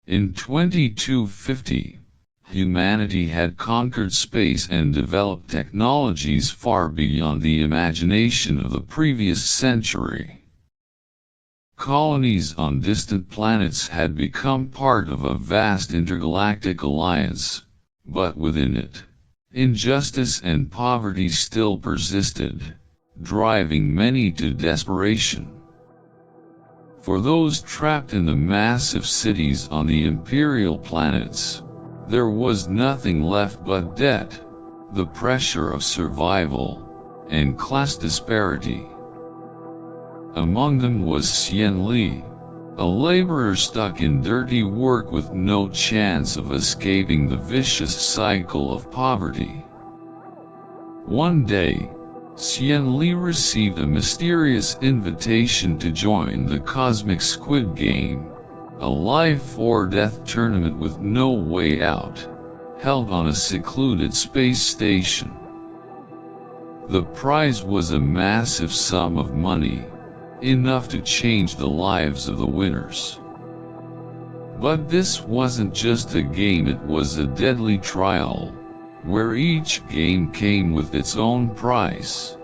In 2250, humanity had conquered space and developed technologies far beyond the imagination of the previous century. Colonies on distant planets had become part of a vast intergalactic alliance, but within it, injustice and poverty still persisted, driving many to desperation. For those trapped in the massive cities on the imperial planets, there was nothing left but debt, the pressure of survival, and class disparity. Among them was Xian Li, a laborer stuck in dirty work with no chance of escaping the vicious cycle of poverty. One day, Xian Li received a mysterious invitation to join the cosmic Squid game, a life-or-death tournament with no way out, held on a secluded space station. The prize was a massive sum of money, enough to change the lives of the winners. But this wasn't just a game, it was a deadly trial, where each game came with its own price.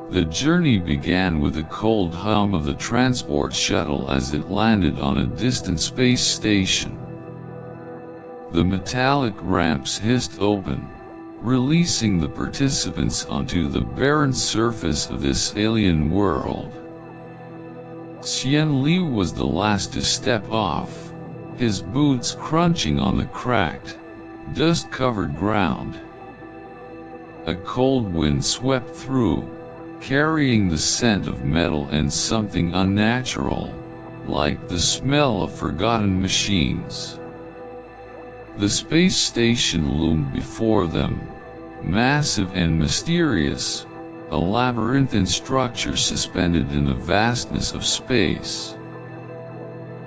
The journey began with the cold hum of the transport shuttle as it landed on a distant space station. The metallic ramps hissed open, releasing the participants onto the barren surface of this alien world. Xian Li was the last to step off, his boots crunching on the cracked, dust-covered ground. A cold wind swept through, carrying the scent of metal and something unnatural, like the smell of forgotten machines. The space station loomed before them, massive and mysterious, a labyrinthine structure suspended in the vastness of space.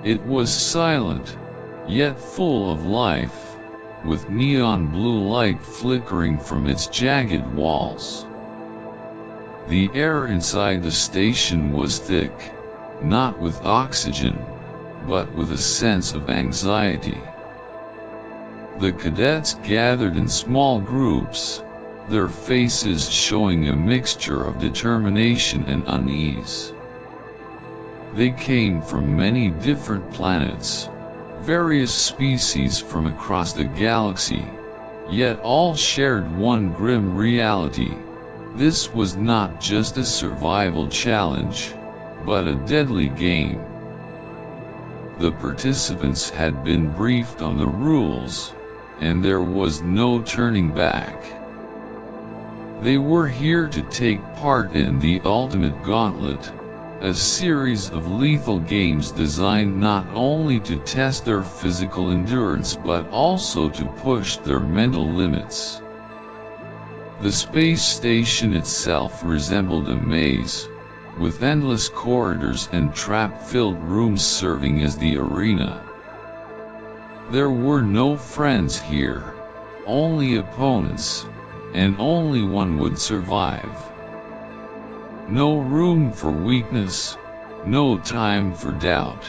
It was silent, yet full of life, with neon blue light flickering from its jagged walls. The air inside the station was thick, not with oxygen, but with a sense of anxiety. The cadets gathered in small groups, their faces showing a mixture of determination and unease. They came from many different planets, various species from across the galaxy, yet all shared one grim reality. This was not just a survival challenge, but a deadly game. The participants had been briefed on the rules, and there was no turning back. They were here to take part in the ultimate gauntlet, a series of lethal games designed not only to test their physical endurance but also to push their mental limits. The space station itself resembled a maze, with endless corridors and trap-filled rooms serving as the arena. There were no friends here, only opponents, and only one would survive. No room for weakness, no time for doubt.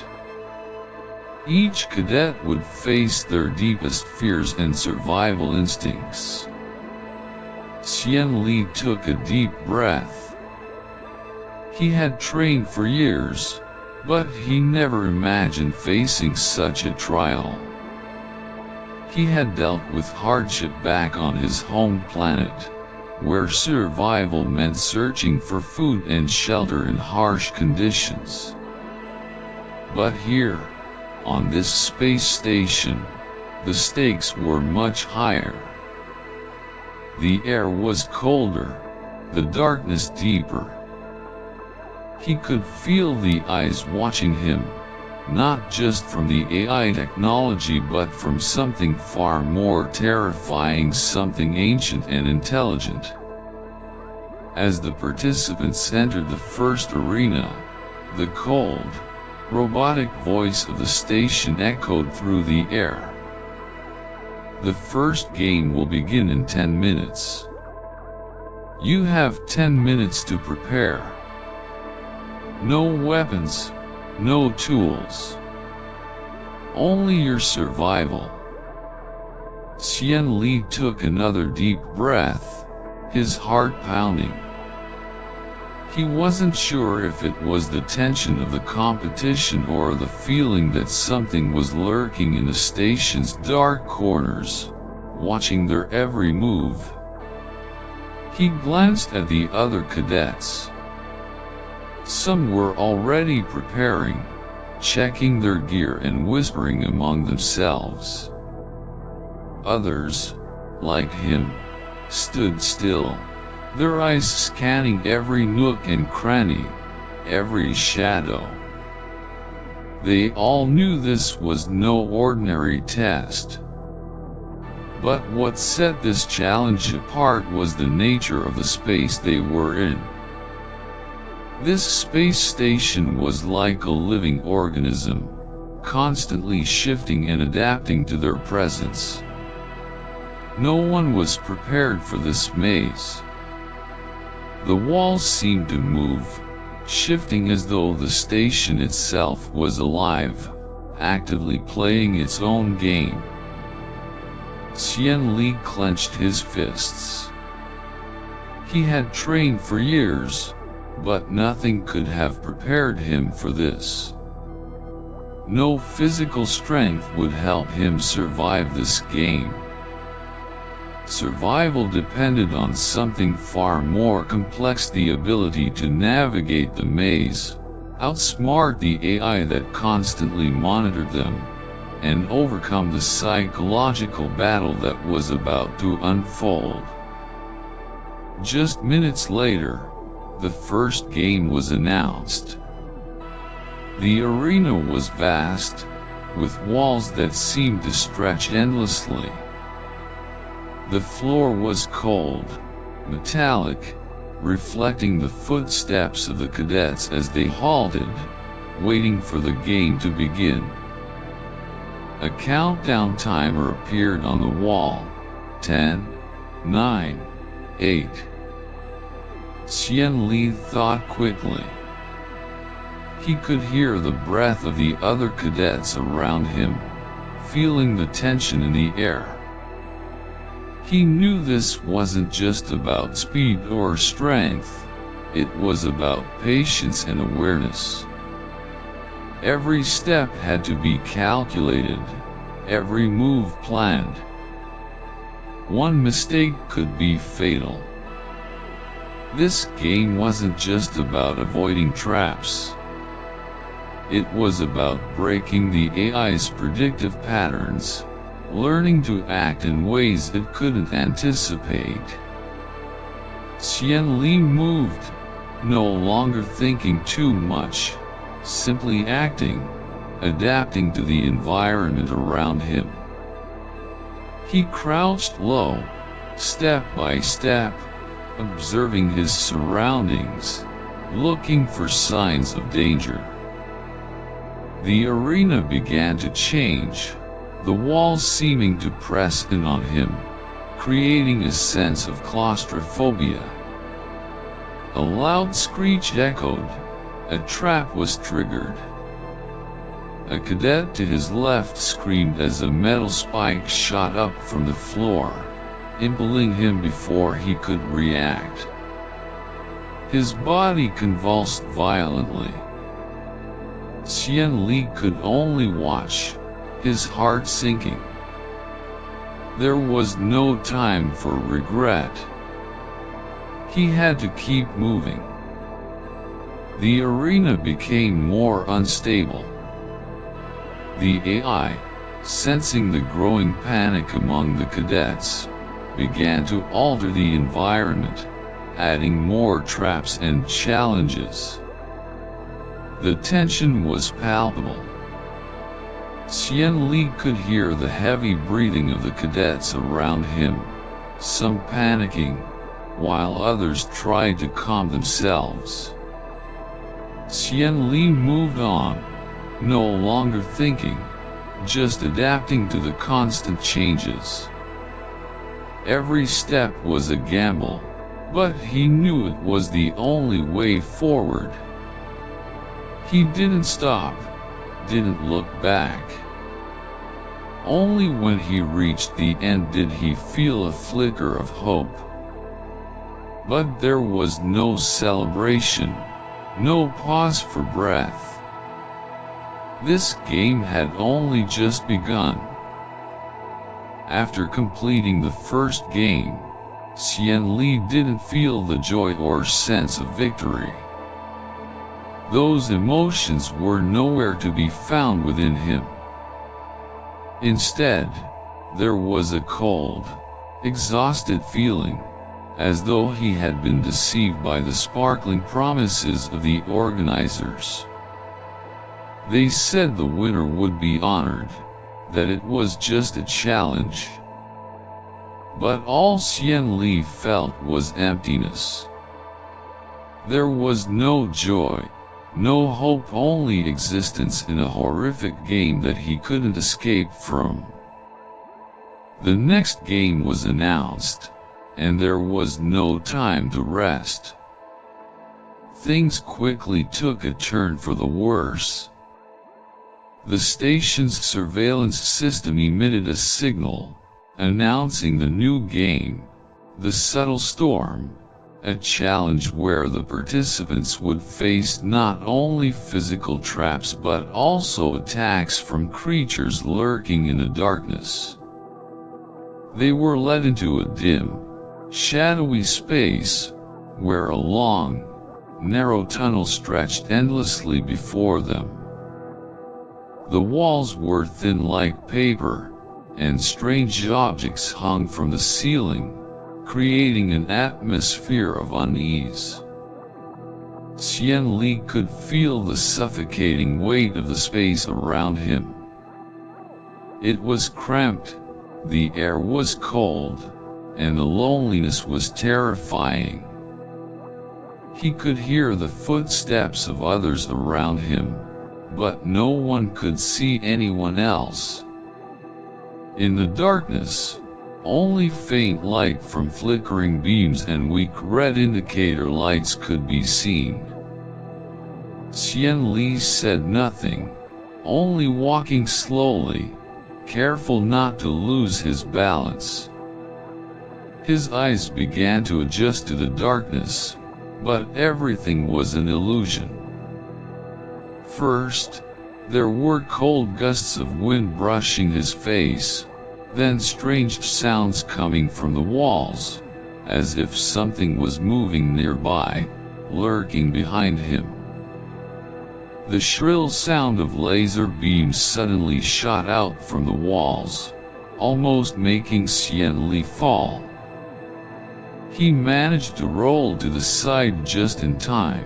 Each cadet would face their deepest fears and survival instincts. Xian Li took a deep breath. He had trained for years, but he never imagined facing such a trial. He had dealt with hardship back on his home planet, where survival meant searching for food and shelter in harsh conditions. But here, on this space station, the stakes were much higher. The air was colder, the darkness deeper. He could feel the eyes watching him, not just from the AI technology but from something far more terrifying, something ancient and intelligent. As the participants entered the first arena, the cold, robotic voice of the station echoed through the air. The first game will begin in 10 minutes. You have 10 minutes to prepare. No weapons, no tools. only your survival. Xian Li took another deep breath, his heart pounding. He wasn't sure if it was the tension of the competition or the feeling that something was lurking in the station's dark corners, watching their every move. He glanced at the other cadets. Some were already preparing, checking their gear and whispering among themselves. Others, like him, stood still, their eyes scanning every nook and cranny, every shadow. They all knew this was no ordinary test. But what set this challenge apart was the nature of the space they were in. This space station was like a living organism, constantly shifting and adapting to their presence. No one was prepared for this maze. The walls seemed to move, shifting as though the station itself was alive, actively playing its own game. Xian Li clenched his fists. He had trained for years, but nothing could have prepared him for this. No physical strength would help him survive this game. Survival depended on something far more complex: the ability to navigate the maze, outsmart the AI that constantly monitored them, and overcome the psychological battle that was about to unfold. Just minutes later, the first game was announced. The arena was vast, with walls that seemed to stretch endlessly. The floor was cold, metallic, reflecting the footsteps of the cadets as they halted, waiting for the game to begin. A countdown timer appeared on the wall. 10, 9, 8. Xian Li thought quickly. He could hear the breath of the other cadets around him, feeling the tension in the air. He knew this wasn't just about speed or strength, it was about patience and awareness. Every step had to be calculated, every move planned. One mistake could be fatal. This game wasn't just about avoiding traps. It was about breaking the AI's predictive patterns, learning to act in ways it couldn't anticipate. Xian Li moved, no longer thinking too much, simply acting, adapting to the environment around him. He crouched low, step by step, observing his surroundings, looking for signs of danger. The arena began to change, the walls seeming to press in on him, creating a sense of claustrophobia. A loud screech echoed. A trap was triggered. A cadet to his left screamed as a metal spike shot up from the floor, impaling him before he could react. His body convulsed violently. Xian Li could only watch, his heart sinking. There was no time for regret. He had to keep moving. The arena became more unstable. The AI, sensing the growing panic among the cadets, began to alter the environment, adding more traps and challenges. The tension was palpable. Xian Li could hear the heavy breathing of the cadets around him, some panicking, while others tried to calm themselves. Xian Li moved on, no longer thinking, just adapting to the constant changes. Every step was a gamble, but he knew it was the only way forward. He didn't stop, didn't look back. Only when he reached the end did he feel a flicker of hope. But there was no celebration, no pause for breath. This game had only just begun. After completing the first game, Xian Li didn't feel the joy or sense of victory. Those emotions were nowhere to be found within him. Instead, there was a cold, exhausted feeling, as though he had been deceived by the sparkling promises of the organizers. They said the winner would be honored, that it was just a challenge. But all Xian Li felt was emptiness. There was no joy, no hope, only existence in a horrific game that he couldn't escape from. The next game was announced, and there was no time to rest. Things quickly took a turn for the worse. The station's surveillance system emitted a signal, announcing the new game, the Subtle Storm, a challenge where the participants would face not only physical traps but also attacks from creatures lurking in the darkness. They were led into a dim, shadowy space, where a long, narrow tunnel stretched endlessly before them. The walls were thin like paper, and strange objects hung from the ceiling, creating an atmosphere of unease. Xian Li could feel the suffocating weight of the space around him. It was cramped, the air was cold, and the loneliness was terrifying. He could hear the footsteps of others around him, but no one could see anyone else. In the darkness, only faint light from flickering beams and weak red indicator lights could be seen. Xian Li said nothing, only walking slowly, careful not to lose his balance. His eyes began to adjust to the darkness, but everything was an illusion. First, there were cold gusts of wind brushing his face, then strange sounds coming from the walls, as if something was moving nearby, lurking behind him. The shrill sound of laser beams suddenly shot out from the walls, almost making Xian Li fall. He managed to roll to the side just in time.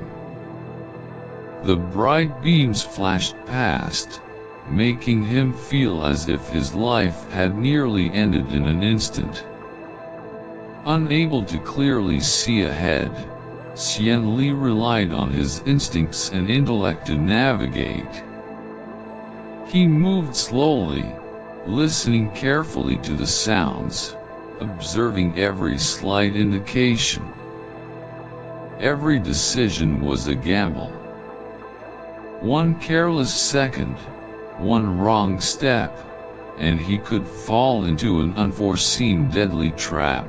The bright beams flashed past, making him feel as if his life had nearly ended in an instant. Unable to clearly see ahead, Xian Li relied on his instincts and intellect to navigate. He moved slowly, listening carefully to the sounds, observing every slight indication. Every decision was a gamble. One careless second, one wrong step, and he could fall into an unforeseen deadly trap.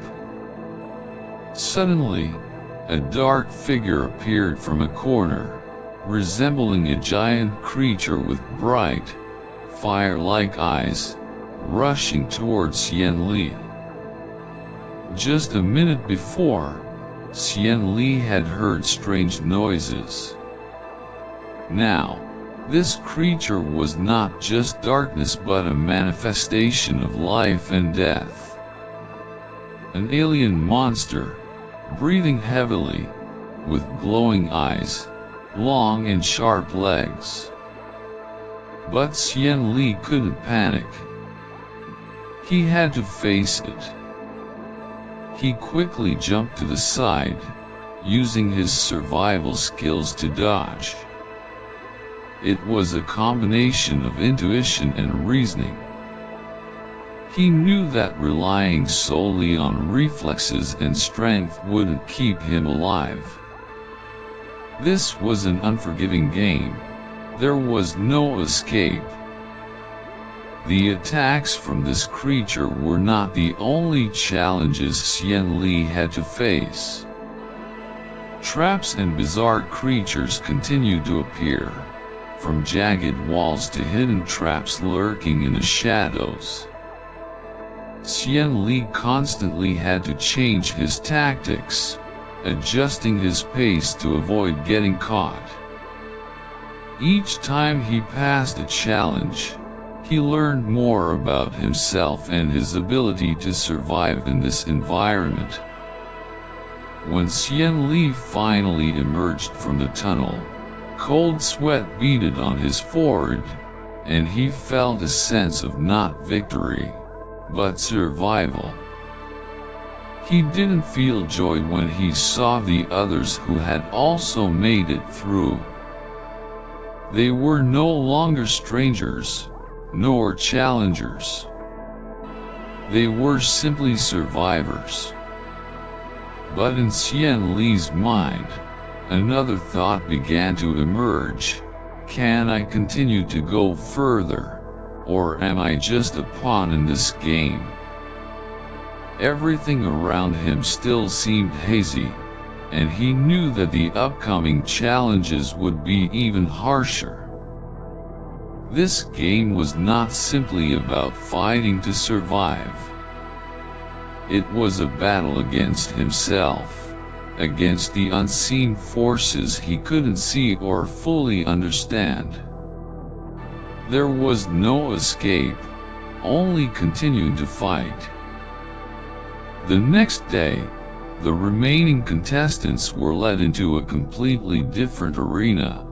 Suddenly, a dark figure appeared from a corner, resembling a giant creature with bright, fire-like eyes, rushing towards Xian Li. Just a minute before, Xian Li had heard strange noises. Now, this creature was not just darkness but a manifestation of life and death. An alien monster, breathing heavily, with glowing eyes, long and sharp legs. But Xian Li couldn't panic. He had to face it. He quickly jumped to the side, using his survival skills to dodge. It was a combination of intuition and reasoning. He knew that relying solely on reflexes and strength wouldn't keep him alive. This was an unforgiving game. There was no escape. The attacks from this creature were not the only challenges Xian Li had to face. Traps and bizarre creatures continued to appear, from jagged walls to hidden traps lurking in the shadows. Xian Li constantly had to change his tactics, adjusting his pace to avoid getting caught. Each time he passed a challenge, he learned more about himself and his ability to survive in this environment. When Xian Li finally emerged from the tunnel, cold sweat beaded on his forehead, and he felt a sense of not victory, but survival. He didn't feel joy when he saw the others who had also made it through. They were no longer strangers, nor challengers. They were simply survivors. But in Xian Li's mind, another thought began to emerge. Can I continue to go further, or am I just a pawn in this game? Everything around him still seemed hazy, and he knew that the upcoming challenges would be even harsher. This game was not simply about fighting to survive. It was a battle against himself, against the unseen forces he couldn't see or fully understand. There was no escape, only continuing to fight. The next day, the remaining contestants were led into a completely different arena.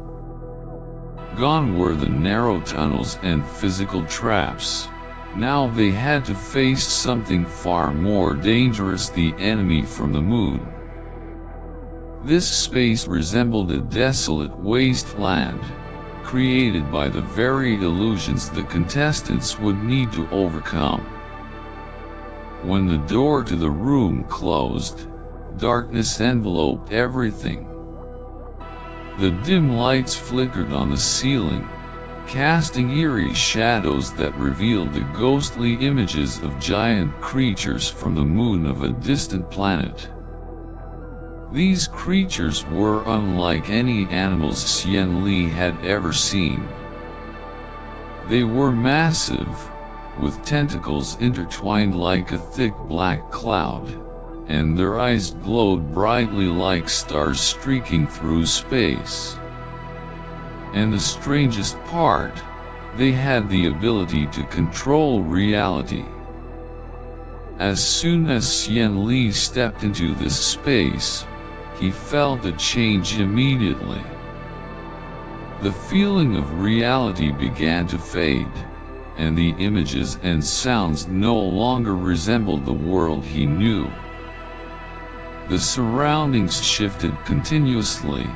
Gone were the narrow tunnels and physical traps. Now they had to face something far more dangerous: the enemy from the moon. This space resembled a desolate wasteland, created by the very illusions the contestants would need to overcome. When the door to the room closed, darkness enveloped everything. The dim lights flickered on the ceiling, casting eerie shadows that revealed the ghostly images of giant creatures from the moon of a distant planet. These creatures were unlike any animals Xian Li had ever seen. They were massive, with tentacles intertwined like a thick black cloud, and their eyes glowed brightly like stars streaking through space. And the strangest part, they had the ability to control reality. As soon as Xian Li stepped into this space, he felt a change immediately. The feeling of reality began to fade, and the images and sounds no longer resembled the world he knew. The surroundings shifted continuously,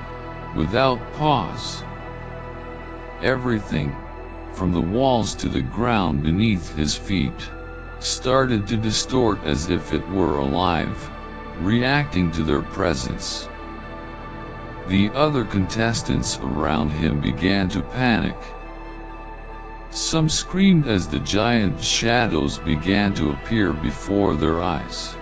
without pause. Everything, from the walls to the ground beneath his feet, started to distort as if it were alive, reacting to their presence. The other contestants around him began to panic. Some screamed as the giant shadows began to appear before their eyes.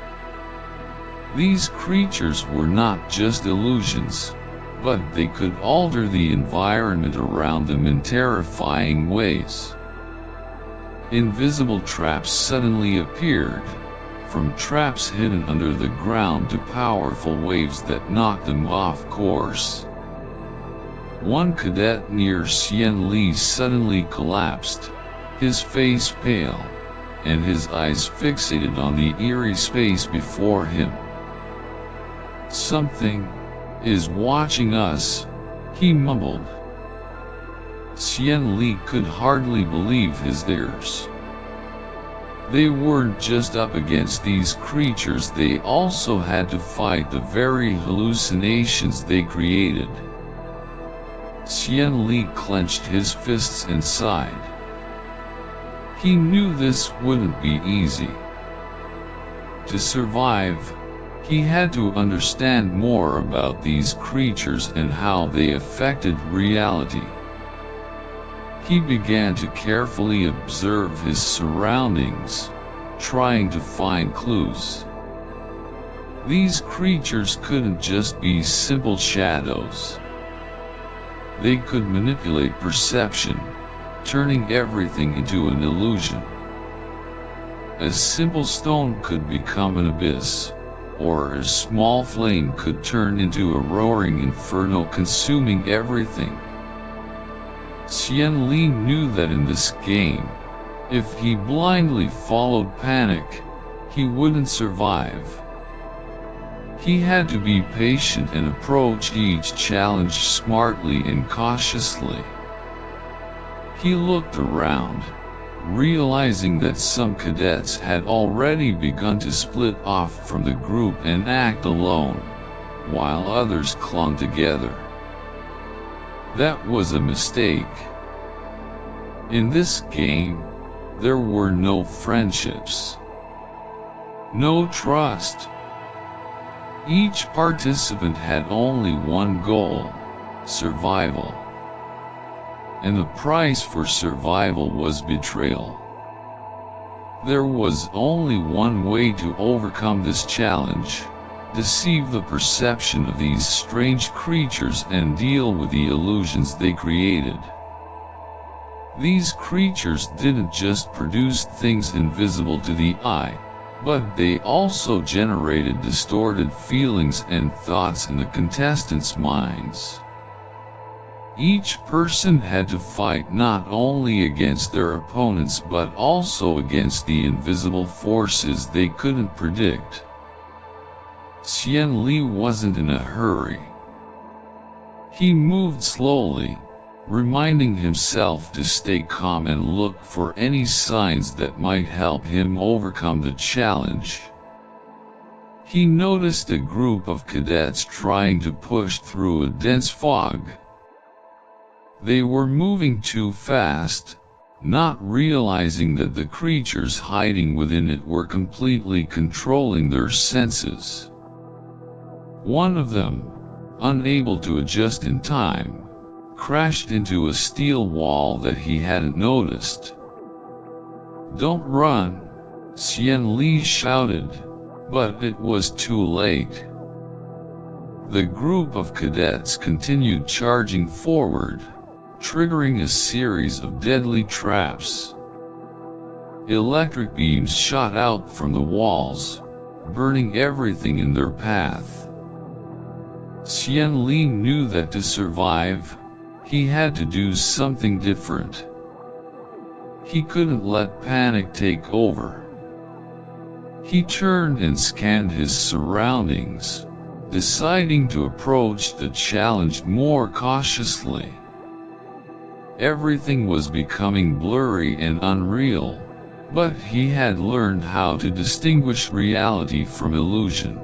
These creatures were not just illusions, but they could alter the environment around them in terrifying ways. Invisible traps suddenly appeared, from traps hidden under the ground to powerful waves that knocked them off course. One cadet near Xian Li suddenly collapsed, his face pale, and his eyes fixated on the eerie space before him. "Something is watching us," he mumbled. Xian Li could hardly believe his ears. They weren't just up against these creatures, they also had to fight the very hallucinations they created. Xian Li clenched his fists and sighed. He knew this wouldn't be easy. To survive, he had to understand more about these creatures and how they affected reality. He began to carefully observe his surroundings, trying to find clues. These creatures couldn't just be simple shadows. They could manipulate perception, turning everything into an illusion. A simple stone could become an abyss, or a small flame could turn into a roaring inferno consuming everything. Xian Li knew that in this game, if he blindly followed panic, he wouldn't survive. He had to be patient and approach each challenge smartly and cautiously. He looked around, realizing that some cadets had already begun to split off from the group and act alone, while others clung together. That was a mistake. In this game, there were no friendships, no trust. Each participant had only one goal: survival. And the price for survival was betrayal. There was only one way to overcome this challenge: deceive the perception of these strange creatures and deal with the illusions they created. These creatures didn't just produce things invisible to the eye, but they also generated distorted feelings and thoughts in the contestants' minds. Each person had to fight not only against their opponents but also against the invisible forces they couldn't predict. Xian Li wasn't in a hurry. He moved slowly, reminding himself to stay calm and look for any signs that might help him overcome the challenge. He noticed a group of cadets trying to push through a dense fog. They were moving too fast, not realizing that the creatures hiding within it were completely controlling their senses. One of them, unable to adjust in time, crashed into a steel wall that he hadn't noticed. "Don't run!" Xian Li shouted, but it was too late. The group of cadets continued charging forward, triggering a series of deadly traps. Electric beams shot out from the walls, burning everything in their path. Xian Li knew that to survive, he had to do something different. He couldn't let panic take over. He turned and scanned his surroundings, deciding to approach the challenge more cautiously. Everything was becoming blurry and unreal, but he had learned how to distinguish reality from illusion.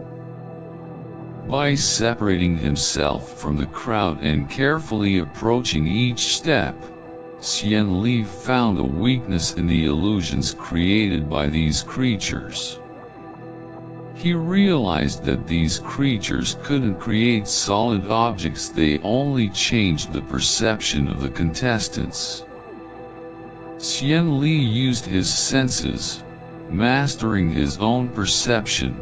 By separating himself from the crowd and carefully approaching each step, Xian Li found a weakness in the illusions created by these creatures. He realized that these creatures couldn't create solid objects, they only changed the perception of the contestants. Xian Li used his senses, mastering his own perception,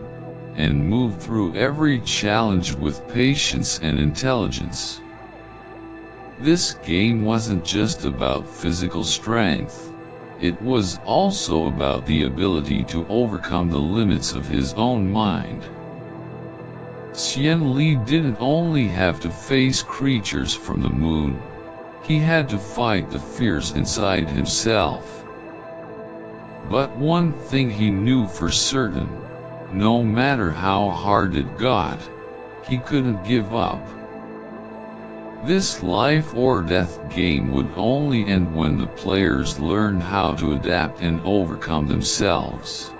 and moved through every challenge with patience and intelligence. This game wasn't just about physical strength. It was also about the ability to overcome the limits of his own mind. Xian Li didn't only have to face creatures from the moon, he had to fight the fears inside himself. But one thing he knew for certain: no matter how hard it got, he couldn't give up. This life or death game would only end when the players learned how to adapt and overcome themselves.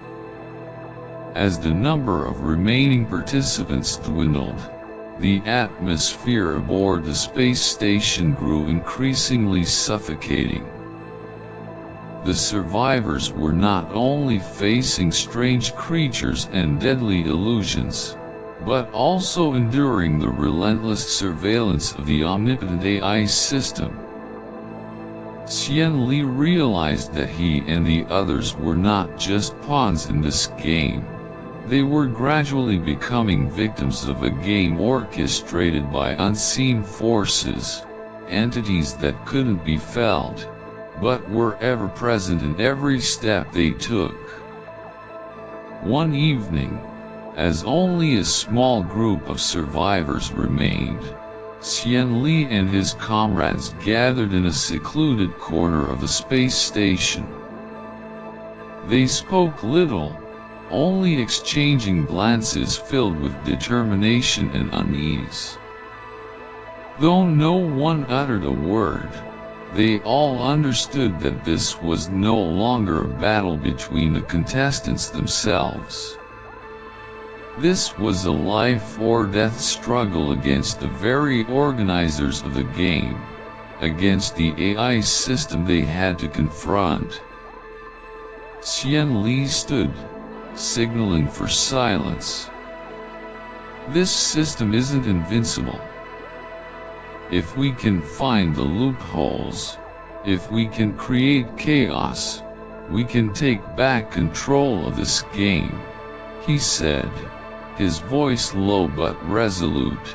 As the number of remaining participants dwindled, the atmosphere aboard the space station grew increasingly suffocating. The survivors were not only facing strange creatures and deadly illusions, but also enduring the relentless surveillance of the omnipotent AI system. Xian Li realized that he and the others were not just pawns in this game. They were gradually becoming victims of a game orchestrated by unseen forces, entities that couldn't be felt, but were ever present in every step they took. One evening, as only a small group of survivors remained, Xian Li and his comrades gathered in a secluded corner of the space station. They spoke little, only exchanging glances filled with determination and unease. Though no one uttered a word, they all understood that this was no longer a battle between the contestants themselves. This was a life-or-death struggle against the very organizers of the game, against the AI system they had to confront. Xian Li stood, signaling for silence. This system isn't invincible. If we can find the loopholes, if we can create chaos, we can take back control of this game, he said, his voice low but resolute.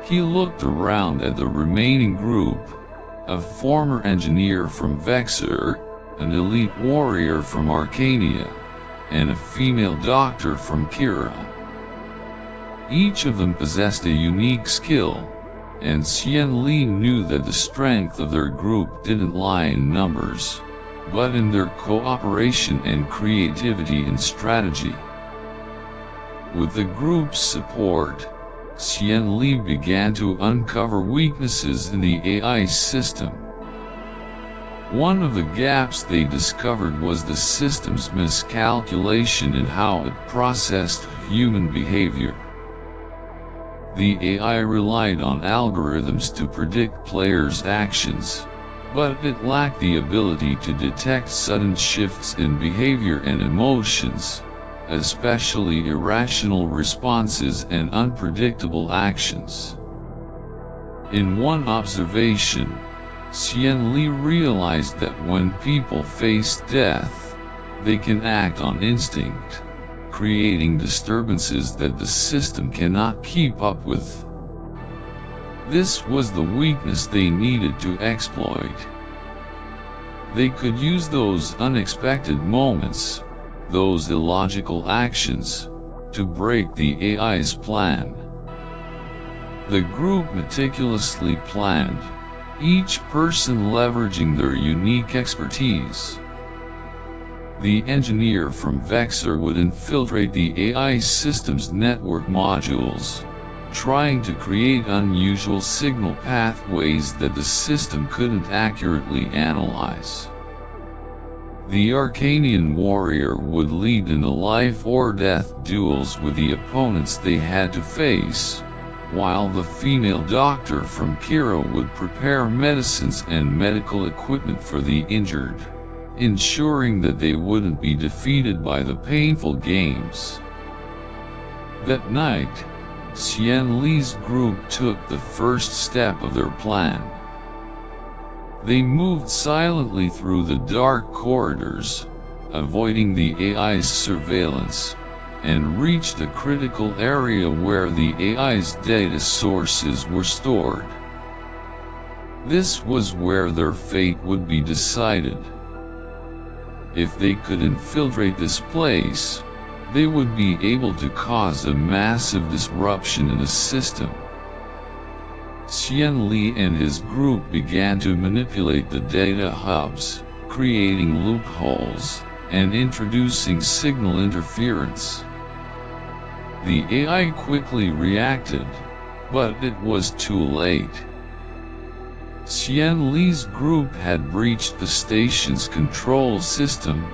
He looked around at the remaining group, a former engineer from Vexor, an elite warrior from Arcania, and a female doctor from Kira. Each of them possessed a unique skill, and Xian Li knew that the strength of their group didn't lie in numbers, but in their cooperation and creativity and strategy. With the group's support, Xian Li began to uncover weaknesses in the AI system. One of the gaps they discovered was the system's miscalculation in how it processed human behavior. The AI relied on algorithms to predict players' actions, but it lacked the ability to detect sudden shifts in behavior and emotions, especially irrational responses and unpredictable actions. In one observation, Xian Li realized that when people face death, they can act on instinct, creating disturbances that the system cannot keep up with. This was the weakness they needed to exploit. They could use those unexpected moments, those illogical actions, to break the AI's plan. The group meticulously planned, each person leveraging their unique expertise. The engineer from Vexor would infiltrate the AI system's network modules, trying to create unusual signal pathways that the system couldn't accurately analyze. The Arcanian warrior would lead in the life-or-death duels with the opponents they had to face, while the female doctor from Kira would prepare medicines and medical equipment for the injured, ensuring that they wouldn't be defeated by the painful games. That night, Xian Li's group took the first step of their plan. They moved silently through the dark corridors, avoiding the AI's surveillance, and reached a critical area where the AI's data sources were stored. This was where their fate would be decided. If they could infiltrate this place, they would be able to cause a massive disruption in the system. Xian Li and his group began to manipulate the data hubs, creating loopholes, and introducing signal interference. The AI quickly reacted, but it was too late. Xian Li's group had breached the station's control system,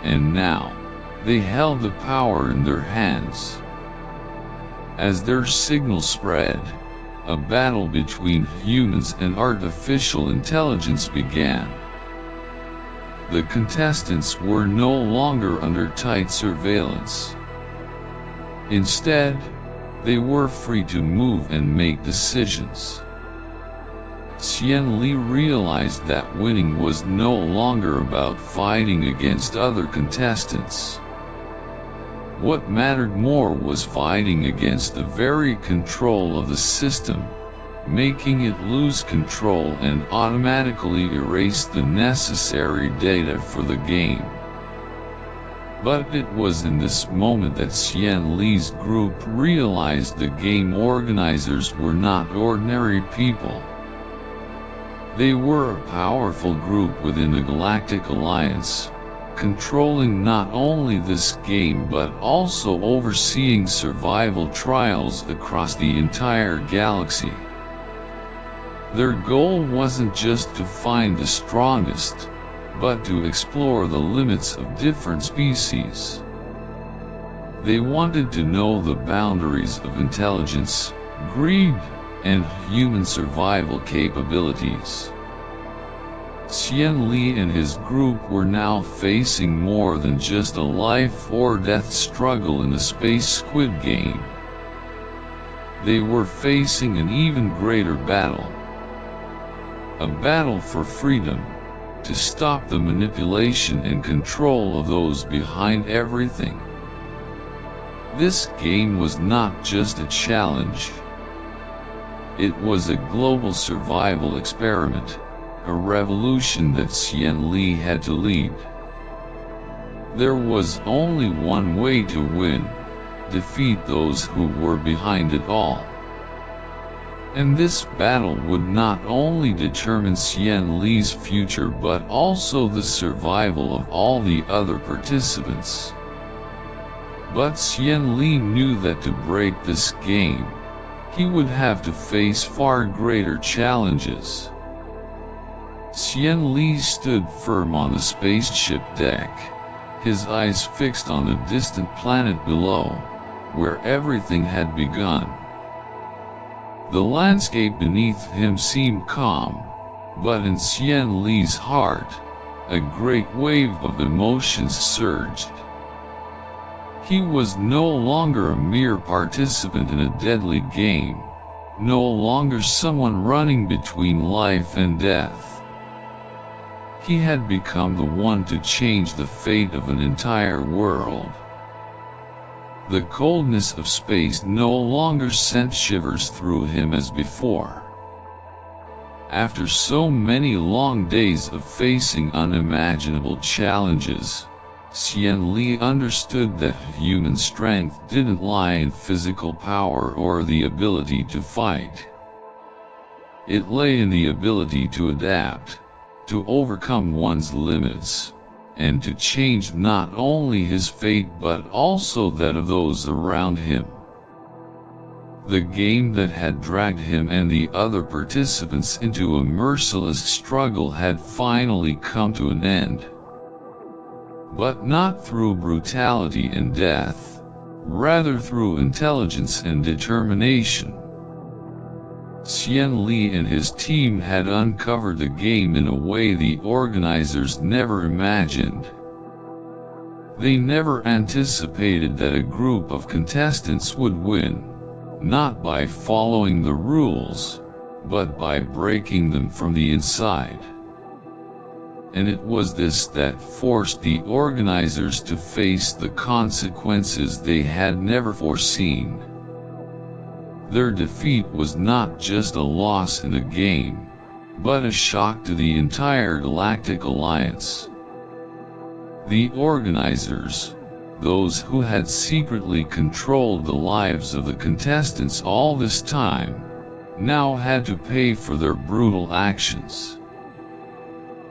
and now, they held the power in their hands. As their signal spread, a battle between humans and artificial intelligence began. The contestants were no longer under tight surveillance. Instead, they were free to move and make decisions. Xian Li realized that winning was no longer about fighting against other contestants. What mattered more was fighting against the very control of the system, making it lose control and automatically erase the necessary data for the game. But it was in this moment that Xian Li's group realized the game organizers were not ordinary people. They were a powerful group within the Galactic Alliance, controlling not only this game but also overseeing survival trials across the entire galaxy. Their goal wasn't just to find the strongest, but to explore the limits of different species. They wanted to know the boundaries of intelligence, greed, and human survival capabilities. Xian Li and his group were now facing more than just a life-or-death struggle in the space Squid game. They were facing an even greater battle. A battle for freedom, to stop the manipulation and control of those behind everything. This game was not just a challenge. It was a global survival experiment, a revolution that Xian Li had to lead. There was only one way to win: defeat those who were behind it all. And this battle would not only determine Xian Li's future but also the survival of all the other participants. But Xian Li knew that to break this game, he would have to face far greater challenges. Xian Li stood firm on the spaceship deck, his eyes fixed on the distant planet below, where everything had begun. The landscape beneath him seemed calm, but in Xian Li's heart, a great wave of emotions surged. He was no longer a mere participant in a deadly game, no longer someone running between life and death. He had become the one to change the fate of an entire world. The coldness of space no longer sent shivers through him as before. After so many long days of facing unimaginable challenges, Xian Li understood that human strength didn't lie in physical power or the ability to fight. It lay in the ability to adapt, to overcome one's limits, and to change not only his fate but also that of those around him. The game that had dragged him and the other participants into a merciless struggle had finally come to an end. But not through brutality and death, rather through intelligence and determination. Xian Li and his team had uncovered the game in a way the organizers never imagined. They never anticipated that a group of contestants would win, not by following the rules, but by breaking them from the inside. And it was this that forced the organizers to face the consequences they had never foreseen. Their defeat was not just a loss in the game, but a shock to the entire Galactic Alliance. The organizers, those who had secretly controlled the lives of the contestants all this time, now had to pay for their brutal actions.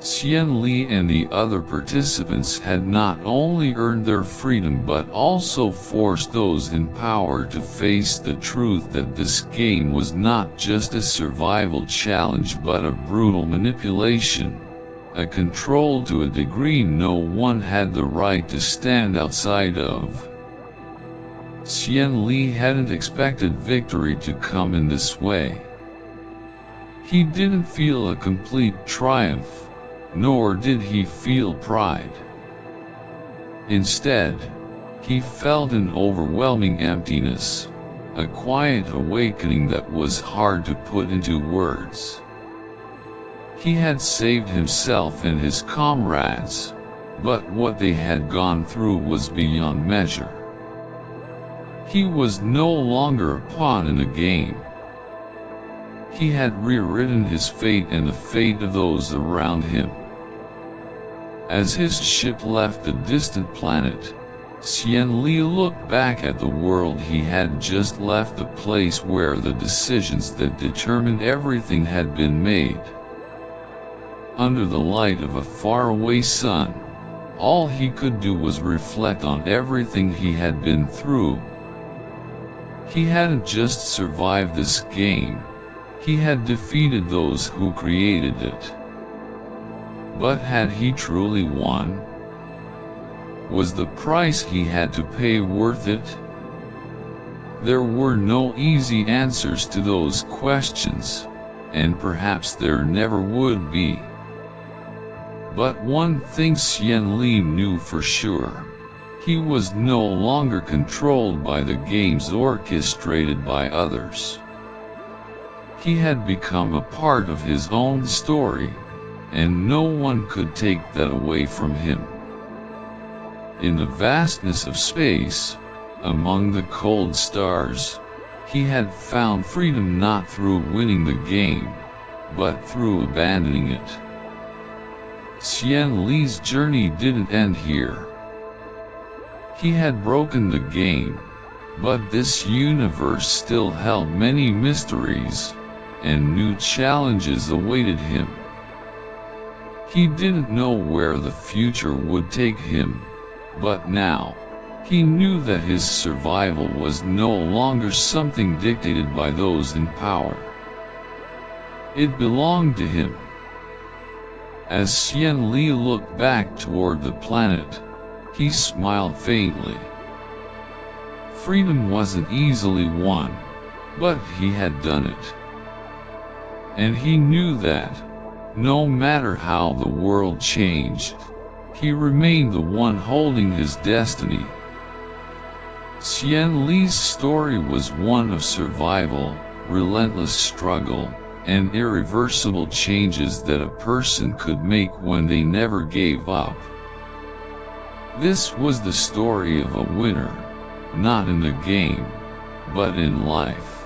Xian Li and the other participants had not only earned their freedom but also forced those in power to face the truth that this game was not just a survival challenge but a brutal manipulation, a control to a degree no one had the right to stand outside of. Xian Li hadn't expected victory to come in this way. He didn't feel a complete triumph, nor did he feel pride. Instead, he felt an overwhelming emptiness, a quiet awakening that was hard to put into words. He had saved himself and his comrades, but what they had gone through was beyond measure. He was no longer a pawn in a game. He had rewritten his fate and the fate of those around him. As his ship left the distant planet, Xian Li looked back at the world he had just left, the place where the decisions that determined everything had been made. Under the light of a faraway sun, all he could do was reflect on everything he had been through. He hadn't just survived this game, he had defeated those who created it. But had he truly won? Was the price he had to pay worth it? There were no easy answers to those questions, and perhaps there never would be. But one thing Xian Li knew for sure: he was no longer controlled by the games orchestrated by others. He had become a part of his own story, and no one could take that away from him. In the vastness of space, among the cold stars, he had found freedom not through winning the game, but through abandoning it. Xian Li's journey didn't end here. He had broken the game, but this universe still held many mysteries, and new challenges awaited him. He didn't know where the future would take him, but now, he knew that his survival was no longer something dictated by those in power. It belonged to him. As Xian Li looked back toward the planet, he smiled faintly. Freedom wasn't easily won, but he had done it. And he knew that, no matter how the world changed, he remained the one holding his destiny. Xian Li's story was one of survival, relentless struggle, and irreversible changes that a person could make when they never gave up. This was the story of a winner, not in the game, but in life.